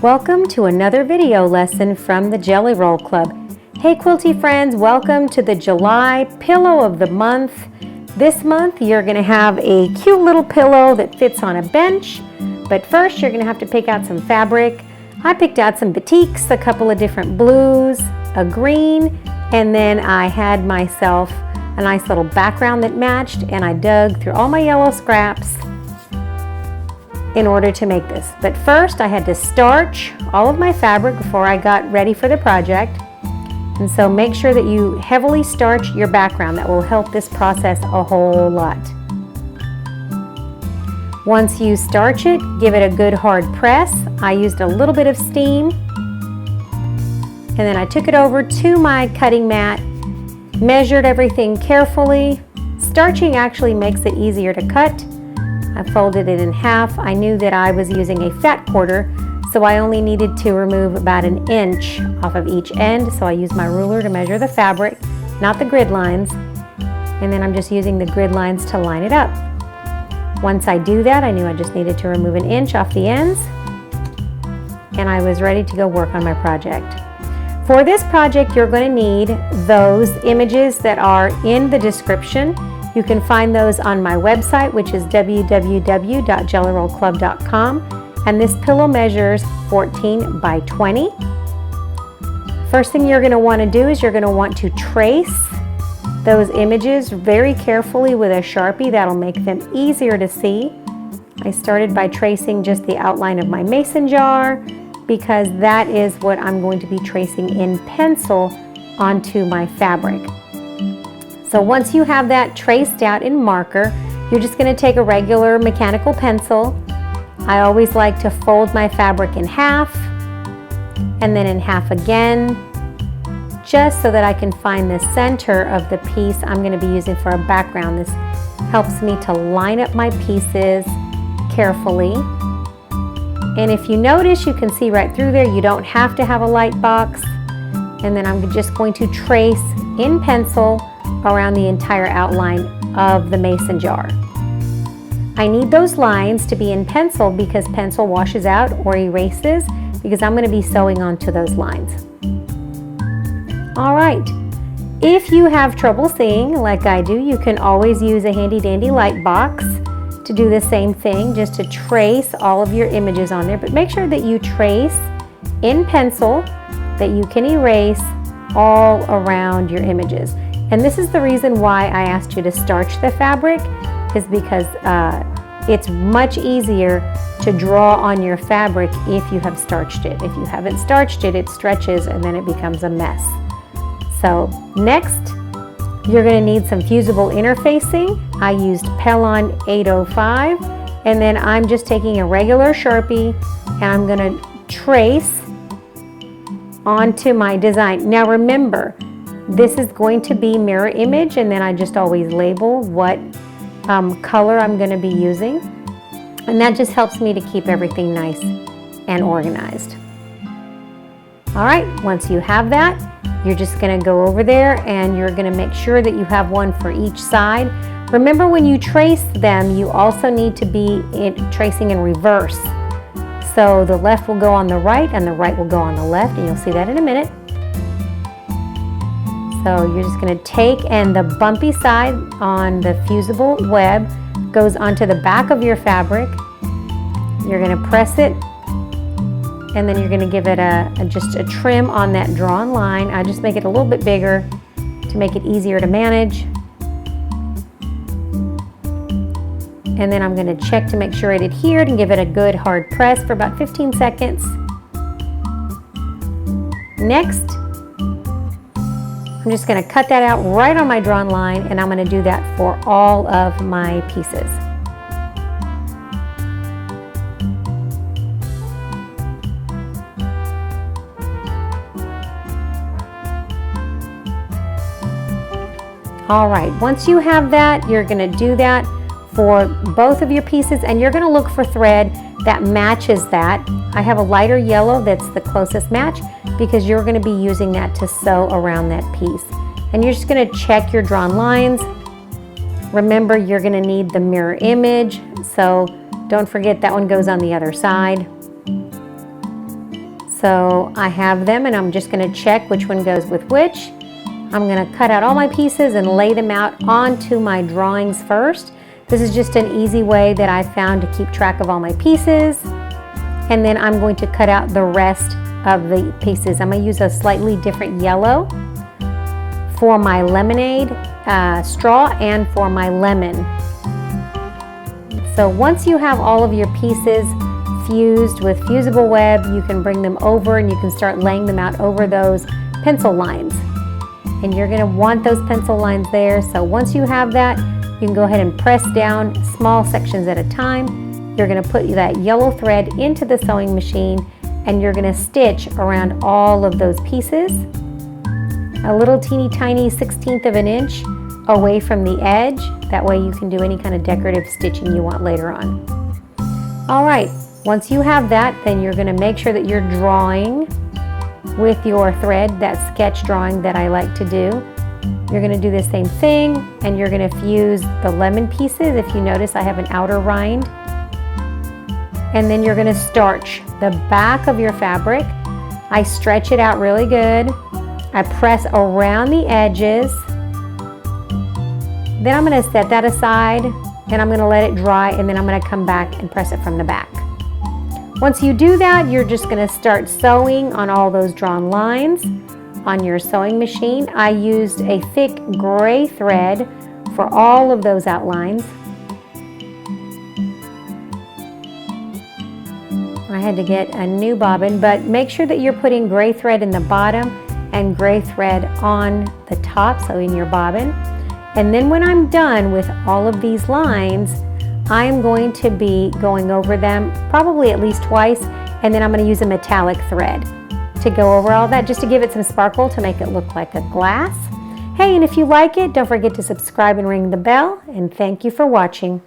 Welcome to another video lesson from the Jelly Roll Club. Hey quilty friends, welcome to the July pillow of the month. This month you're going to have a cute little pillow that fits on a bench, but first you're going to have to pick out some fabric. I picked out some batiks, a couple of different blues, a green, and then I had myself a nice little background that matched, and I dug through all my yellow scraps in order to make this. But first I had to starch all of my fabric before I got ready for the project. And so make sure that you heavily starch your background. That will help this process a whole lot. Once you starch it, give it a good hard press. I used a little bit of steam. And then I took it over to my cutting mat, measured everything carefully. Starching actually makes it easier to cut. I folded it in half. I knew that I was using a fat quarter, so I only needed to remove about 1 inch off of each end. So I used my ruler to measure the fabric, not the grid lines. And then I'm just using the grid lines to line it up. Once I do that, I knew I just needed to remove 1 inch off the ends. And I was ready to go work on my project. For this project, you're going to need those images that are in the description. You can find those on my website, which is www.jellyrollclub.com, and this pillow measures 14 by 20. First thing you're going to want to do is you're going to want to trace those images very carefully with a Sharpie. That'll make them easier to see. I started by tracing just the outline of my mason jar because that is what I'm going to be tracing in pencil onto my fabric. So once you have that traced out in marker, you're just going to take a regular mechanical pencil. I always like to fold my fabric in half and then in half again, just so that I can find the center of the piece I'm going to be using for a background. This helps me to line up my pieces carefully. And if you notice, you can see right through there, you don't have to have a light box. And then I'm just going to trace in pencil around the entire outline of the mason jar. I need those lines to be in pencil because pencil washes out or erases, because I'm going to be sewing onto those lines. All right, if you have trouble seeing like I do, you can always use a handy dandy light box to do the same thing, just to trace all of your images on there. But make sure that you trace in pencil, that you can erase all around your images. And this is the reason why I asked you to starch the fabric, is because it's much easier to draw on your fabric if you have starched it. If you haven't starched it, it stretches and then it becomes a mess. So next, you're going to need some fusible interfacing. I used Pellon 805, and then I'm just taking a regular Sharpie and I'm going to trace onto my design. Now remember, this is going to be mirror image, and then I just always label what color I'm going to be using, and that just helps me to keep everything nice and organized. All right, once you have that, you're just going to go over there and you're going to make sure that you have one for each side. Remember, when you trace them, you also need to be tracing in reverse. So the left will go on the right and the right will go on the left, and you'll see that in a minute. So you're just going to take, and the bumpy side on the fusible web goes onto the back of your fabric. You're going to press it, and then you're going to give it just a trim on that drawn line. I just make it a little bit bigger to make it easier to manage. And then I'm going to check to make sure it adhered and give it a good hard press for about 15 seconds. Next, I'm just going to cut that out right on my drawn line, and I'm going to do that for all of my pieces. All right, once you have that, you're going to do that for both of your pieces, and you're going to look for thread that matches that. I have a lighter yellow that's the closest match, because you're going to be using that to sew around that piece. And you're just going to check your drawn lines. Remember, you're going to need the mirror image, so don't forget that one goes on the other side. So I have them and I'm just going to check which one goes with which. I'm going to cut out all my pieces and lay them out onto my drawings first. This is just an easy way that I found to keep track of all my pieces. And then I'm going to cut out the rest of the pieces. I'm going to use a slightly different yellow for my lemonade straw and for my lemon. So once you have all of your pieces fused with fusible web, you can bring them over and you can start laying them out over those pencil lines. And you're going to want those pencil lines there. So once you have that, you can go ahead and press down small sections at a time. You're going to put that yellow thread into the sewing machine and you're going to stitch around all of those pieces. A little teeny tiny 1/16 of an inch away from the edge. That way you can do any kind of decorative stitching you want later on. All right, once you have that, then you're going to make sure that you're drawing with your thread, that sketch drawing that I like to do. You're going to do the same thing and you're going to fuse the lemon pieces. If you notice, I have an outer rind. And then you're going to starch the back of your fabric. I stretch it out really good. I press around the edges. Then I'm going to set that aside and I'm going to let it dry and then I'm going to come back and press it from the back. Once you do that, you're just going to start sewing on all those drawn lines on your sewing machine. I used a thick gray thread for all of those outlines. I had to get a new bobbin, but make sure that you're putting gray thread in the bottom and gray thread on the top, so in your bobbin. And then when I'm done with all of these lines, I'm going to be going over them probably at least twice, and then I'm going to use a metallic thread to go over all that just to give it some sparkle to make it look like a glass. Hey, and if you like it, don't forget to subscribe and ring the bell, and thank you for watching.